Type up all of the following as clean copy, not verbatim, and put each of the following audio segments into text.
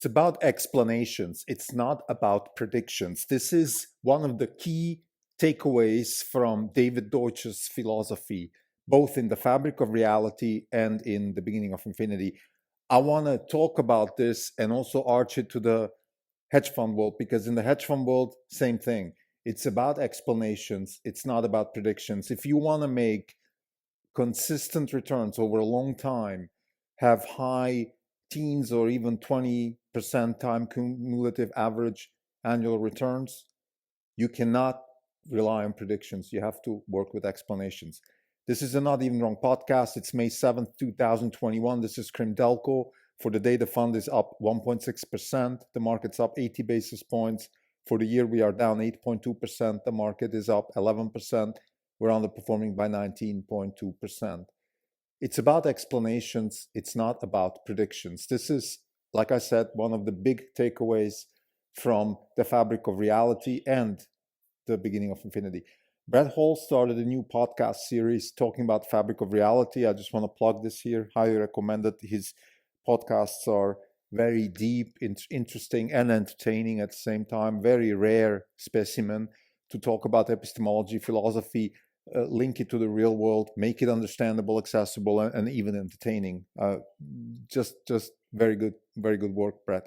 It's about explanations. It's not about predictions. This is one of the key takeaways from David Deutsch's philosophy, both in The Fabric of Reality and in The Beginning of Infinity. I want to talk about this and also arch it to the hedge fund world, because in the hedge fund world, same thing. It's about explanations. It's not about predictions. If you want to make consistent returns over a long time, have high teens or even 20% time cumulative average annual returns, you cannot rely on predictions. You have to work with explanations. This is a Not Even Wrong podcast. It's May 7th, 2021. This is Krim Delco. For the day, the fund is up 1.6%. The market's up 80 basis points. For the year, we are down 8.2%. The market is up 11%. We're underperforming by 19.2%. It's about explanations. It's not about predictions. This is, like I said, one of the big takeaways from The Fabric of Reality and The Beginning of Infinity. Brett Hall started a new podcast series talking about Fabric of Reality. I just want to plug this here. Highly recommend it. His podcasts are very deep, interesting, and entertaining at the same time. Very rare specimen to talk about epistemology, philosophy, link it to the real world, make it understandable, accessible, and even entertaining. Just very good work, Brett.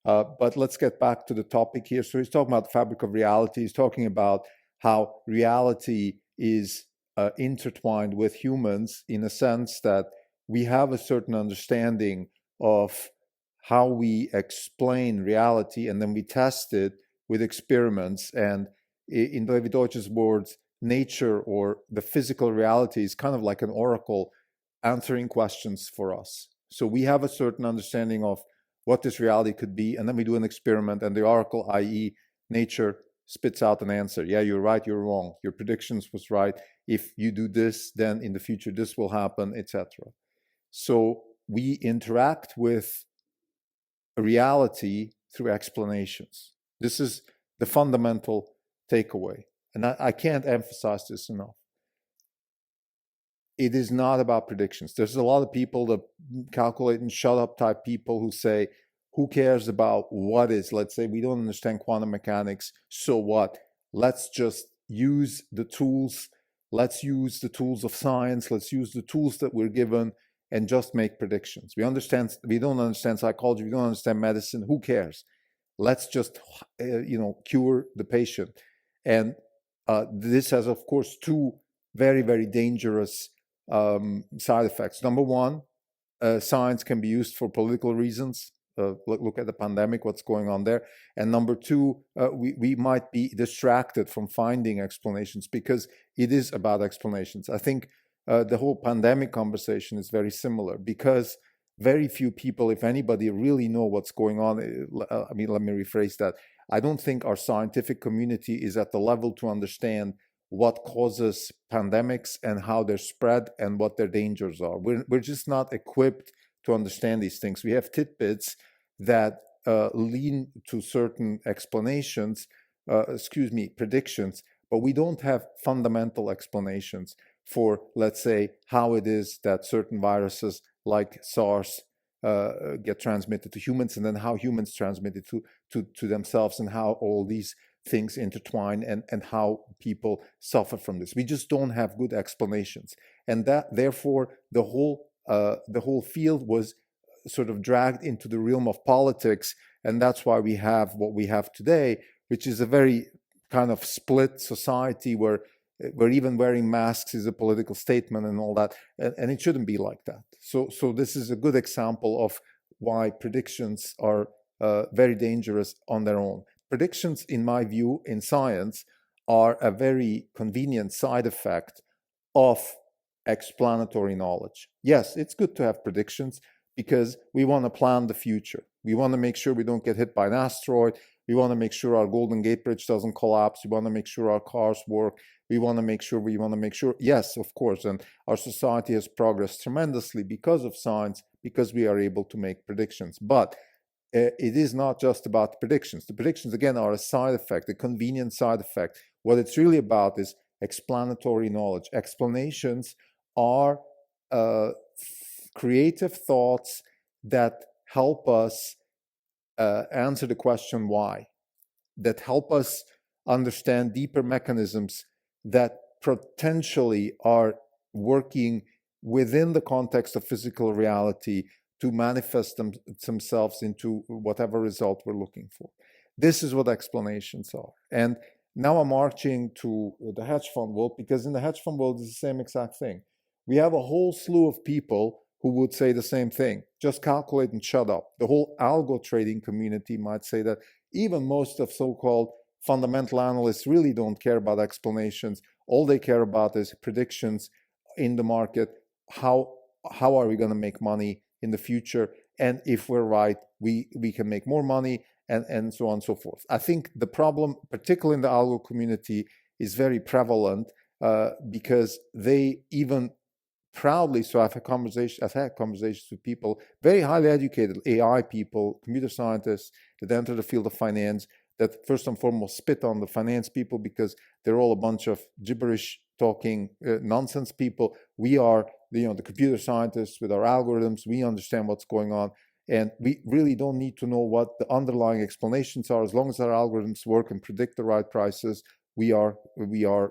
But let's get back to the topic here. So he's talking about the fabric of reality. He's talking about how reality is intertwined with humans in a sense that we have a certain understanding of how we explain reality, and then we test it with experiments. And in David Deutsch's words, nature or the physical reality is kind of like an oracle answering questions for us. So we have a certain understanding of what this reality could be, and then we do an experiment, and the oracle, i.e. nature, spits out an answer. Yeah, you're right, you're wrong. Your predictions was right. If you do this, then in the future this will happen, etc. So we interact with reality through explanations. This is the fundamental takeaway. And I can't emphasize this enough. It is not about predictions. There's a lot of people, the calculate and shut up type people, who say, who cares about what is? Let's say we don't understand quantum mechanics, so what? Let's just use the tools. Let's use the tools of science. Let's use the tools that we're given and just make predictions. We don't understand psychology. We don't understand medicine. Who cares? Let's just, cure the patient. And this has, of course, two very, very dangerous side effects. Number one, science can be used for political reasons. Look at the pandemic, what's going on there. And number two, we might be distracted from finding explanations, because it is about explanations. I think the whole pandemic conversation is very similar, because very few people, if anybody, really know what's going on. Let me rephrase that. I don't think our scientific community is at the level to understand what causes pandemics and how they're spread and what their dangers are. We're just not equipped to understand these things. We have tidbits that lean to certain explanations, predictions, but we don't have fundamental explanations for, let's say, how it is that certain viruses like SARS get transmitted to humans, and then how humans transmit it to themselves, and how all these things intertwine, and how people suffer from this. We just don't have good explanations, and that therefore the whole field was sort of dragged into the realm of politics, and that's why we have what we have today, which is a very kind of split society where even wearing masks is a political statement and all that, and it shouldn't be like that. So this is a good example of why predictions are very dangerous on their own. Predictions, in my view, in science, are a very convenient side effect of explanatory knowledge. Yes, it's good to have predictions because we want to plan the future. We want to make sure we don't get hit by an asteroid. We want to make sure our Golden Gate Bridge doesn't collapse. We want to make sure our cars work. We want to make sure. Yes, of course. And our society has progressed tremendously because of science, because we are able to make predictions. But it is not just about predictions. The predictions, again, are a side effect, a convenient side effect. What it's really about is explanatory knowledge. Explanations are creative thoughts that help us answer the question why, that help us understand deeper mechanisms that potentially are working within the context of physical reality to manifest themselves into whatever result we're looking for. This is what explanations are. And now I'm marching to the hedge fund world, because in the hedge fund world, it's the same exact thing. We have a whole slew of people who would say the same thing. Just calculate and shut up. The whole algo trading community might say that. Even most of so-called fundamental analysts really don't care about explanations. All they care about is predictions in the market. How are we going to make money in the future? And if we're right, we can make more money, and so on and so forth. I think the problem, particularly in the algo community, is very prevalent because they even proudly, so I've had conversations with people, very highly educated AI people, computer scientists that enter the field of finance, that first and foremost spit on the finance people because they're all a bunch of gibberish talking nonsense people. We are the computer scientists with our algorithms. We understand what's going on, and we really don't need to know what the underlying explanations are. As long as our algorithms work and predict the right prices, we are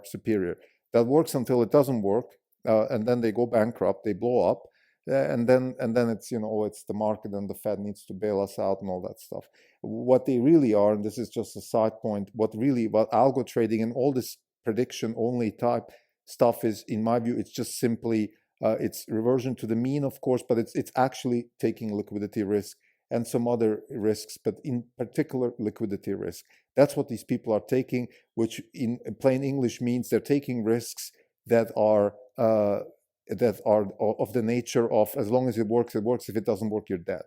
superior. That works until it doesn't work. And then they go bankrupt, they blow up, and then it's it's the market and the Fed needs to bail us out and all that stuff. What they really are, and this is just a side point, what algo trading and all this prediction only type stuff is, in my view, it's just simply it's reversion to the mean, of course, but it's actually taking liquidity risk and some other risks, but in particular liquidity risk. That's what these people are taking, which in plain English means they're taking risks that are of the nature of, as long as it works, it works. If it doesn't work, you're dead.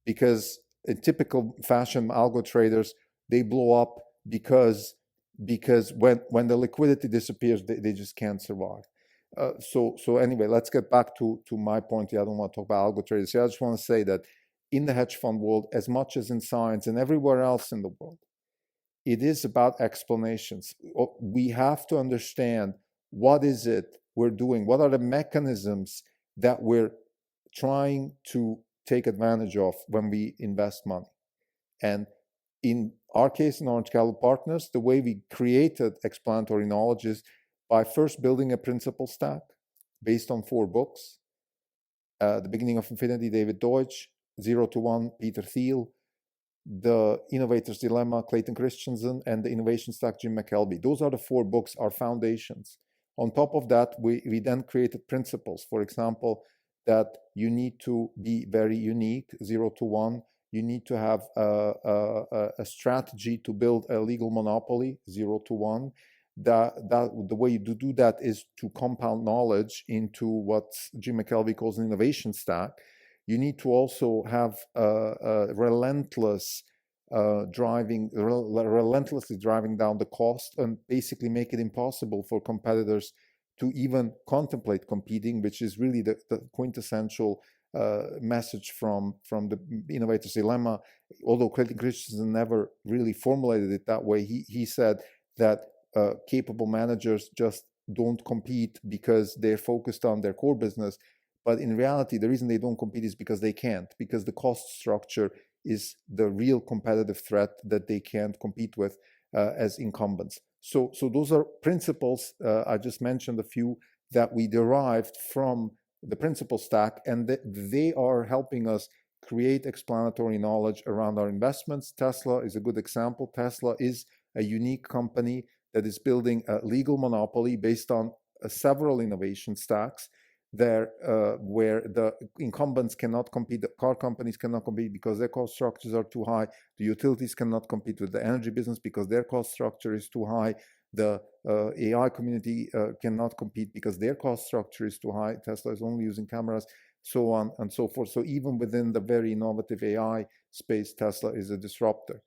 Because in typical fashion, algo traders, they blow up because when the liquidity disappears, they just can't survive. So anyway, let's get back to my point here. I don't want to talk about algo traders here. I just want to say that in the hedge fund world, as much as in science and everywhere else in the world, it is about explanations. We have to understand what is it we're doing, what are the mechanisms that we're trying to take advantage of when we invest money. And in our case, in Orange Capital Partners, the way we created explanatory knowledge is by first building a principle stack based on 4 books. The Beginning of Infinity, David Deutsch; 0 to 1, Peter Thiel; The Innovator's Dilemma, Clayton Christensen; and The Innovation Stack, Jim McKelvey. Those are the 4 books, our foundations. On top of that, we then created principles. For example, that you need to be very unique, 0 to 1. You need to have a strategy to build a legal monopoly, 0 to 1. The way you do that is to compound knowledge into what Jim McKelvey calls an innovation stack. You need to also have relentlessly driving down the cost and basically make it impossible for competitors to even contemplate competing, which is really the quintessential message from the Innovator's Dilemma. Although Clayton Christensen never really formulated it that way, he said that capable managers just don't compete because they're focused on their core business. But in reality, the reason they don't compete is because they can't, because the cost structure is the real competitive threat that they can't compete with as incumbents. So those are principles. I just mentioned a few that we derived from the principle stack, and they are helping us create explanatory knowledge around our investments. Tesla is a good example. Tesla is a unique company that is building a legal monopoly based on several innovation stacks there, where the incumbents cannot compete, the car companies cannot compete because their cost structures are too high. The utilities cannot compete with the energy business because their cost structure is too high. The AI community cannot compete because their cost structure is too high. Tesla is only using cameras, so on and so forth. So even within the very innovative AI space, Tesla is a disruptor.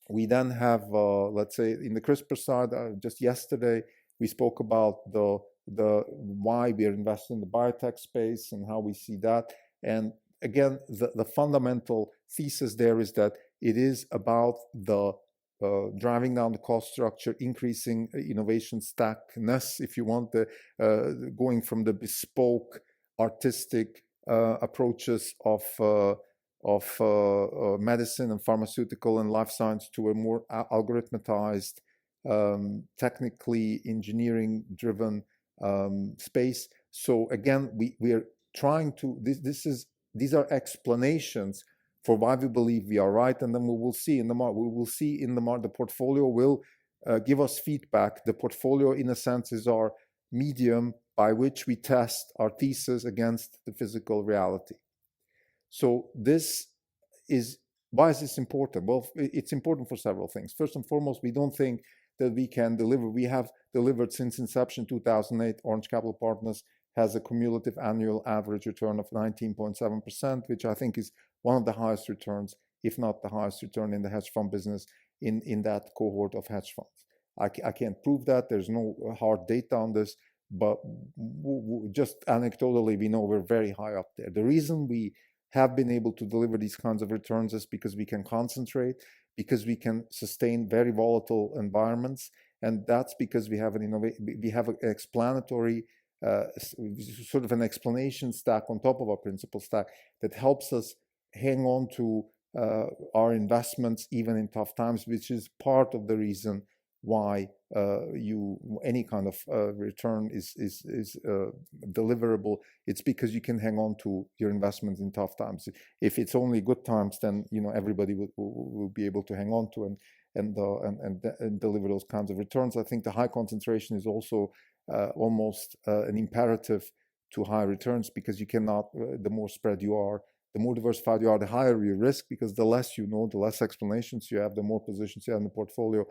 We then have, let's say, in the CRISPR side, just yesterday, we spoke about the why we are investing in the biotech space and how we see that. And again, the fundamental thesis there is that it is about the driving down the cost structure, increasing innovation stackness, if you want, going from the bespoke artistic approaches of medicine and pharmaceutical and life science to a more algorithmatized, technically engineering-driven space. So again, we are trying to, these are explanations for why we believe we are right, and then we will see in the market. We will see in the market. The portfolio will give us feedback. The portfolio, in a sense, is our medium by which we test our thesis against the physical reality. So this is, why is this important? Well, it's important for several things. First and foremost, we don't think that we can deliver. We have delivered since inception 2008. Orange Capital Partners has a cumulative annual average return of 19.7%, which I think is one of the highest returns, if not the highest return in the hedge fund business in that cohort of hedge funds. I can't prove that. There's no hard data on this, but just anecdotally, we know we're very high up there. The reason we have been able to deliver these kinds of returns is because we can concentrate, because we can sustain very volatile environments, and that's because we have an explanatory sort of an explanation stack on top of our principal stack that helps us hang on to our investments even in tough times, which is part of the reason why any kind of return is deliverable. It's because you can hang on to your investments in tough times. If it's only good times, then everybody will be able to hang on to and deliver those kinds of returns. I think the high concentration is also almost an imperative to high returns, because you cannot, the more spread you are, the more diversified you are, the higher your risk, because the less you know, the less explanations you have, the more positions you have in the portfolio.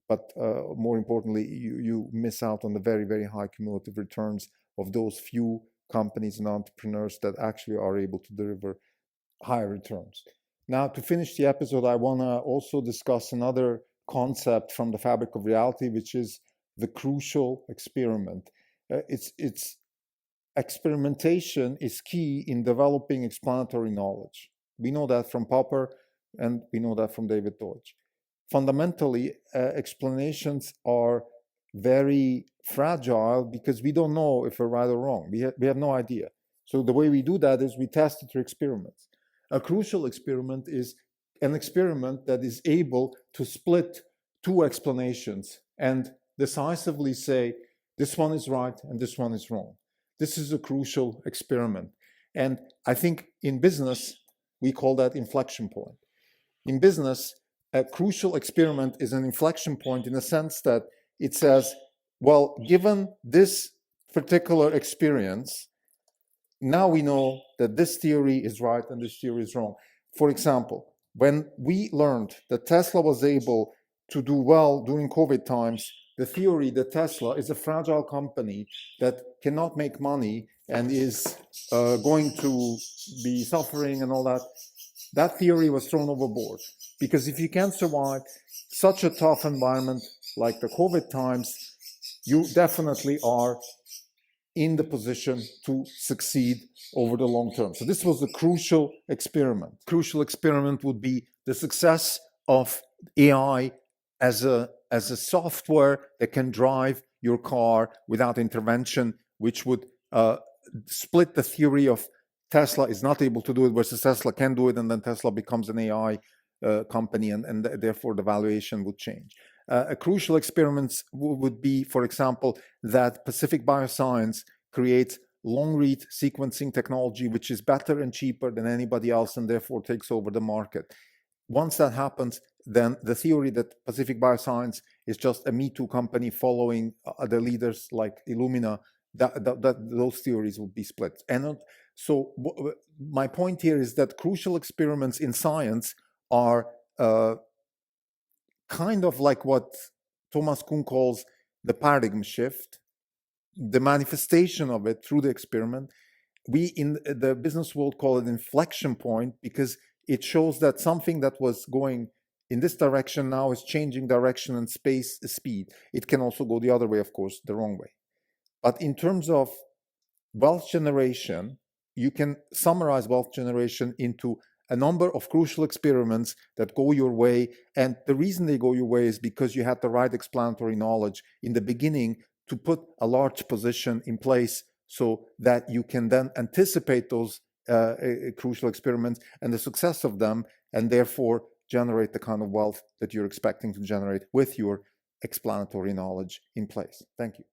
But more importantly, you miss out on the very, very high cumulative returns of those few companies and entrepreneurs that actually are able to deliver higher returns. Now, to finish the episode, I want to also discuss another concept from the fabric of reality, which is the crucial experiment. It's experimentation is key in developing explanatory knowledge. We know that from Popper, and we know that from David Deutsch. Fundamentally, explanations are very fragile because we don't know if we're right or wrong. We have no idea. So the way we do that is we test it through experiments. A crucial experiment is an experiment that is able to split two explanations and decisively say, this one is right and this one is wrong. This is a crucial experiment. And I think in business, we call that inflection point. In business, a crucial experiment is an inflection point in the sense that it says, well, given this particular experience, now we know that this theory is right and this theory is wrong. For example, when we learned that Tesla was able to do well during COVID times, the theory that Tesla is a fragile company that cannot make money and is going to be suffering and all that, that theory was thrown overboard. Because if you can survive such a tough environment like the COVID times, you definitely are in the position to succeed over the long term. So this was a crucial experiment. Crucial experiment would be the success of AI as a software that can drive your car without intervention, which would split the theory of Tesla is not able to do it versus Tesla can do it, and then Tesla becomes an AI company, and therefore the valuation would change. A crucial experiment would be, for example, that Pacific Bioscience creates long-read sequencing technology, which is better and cheaper than anybody else, and therefore takes over the market. Once that happens, then the theory that Pacific Bioscience is just a Me Too company following the leaders like Illumina, those theories would be split. And so my point here is that crucial experiments in science are kind of like what Thomas Kuhn calls the paradigm shift, the manifestation of it through the experiment. We in the business world call it inflection point, because it shows that something that was going in this direction now is changing direction and speed. It can also go the other way, of course, the wrong way. But in terms of wealth generation, you can summarize wealth generation into a number of crucial experiments that go your way. And the reason they go your way is because you had the right explanatory knowledge in the beginning to put a large position in place so that you can then anticipate those crucial experiments and the success of them, and therefore generate the kind of wealth that you're expecting to generate with your explanatory knowledge in place. Thank you.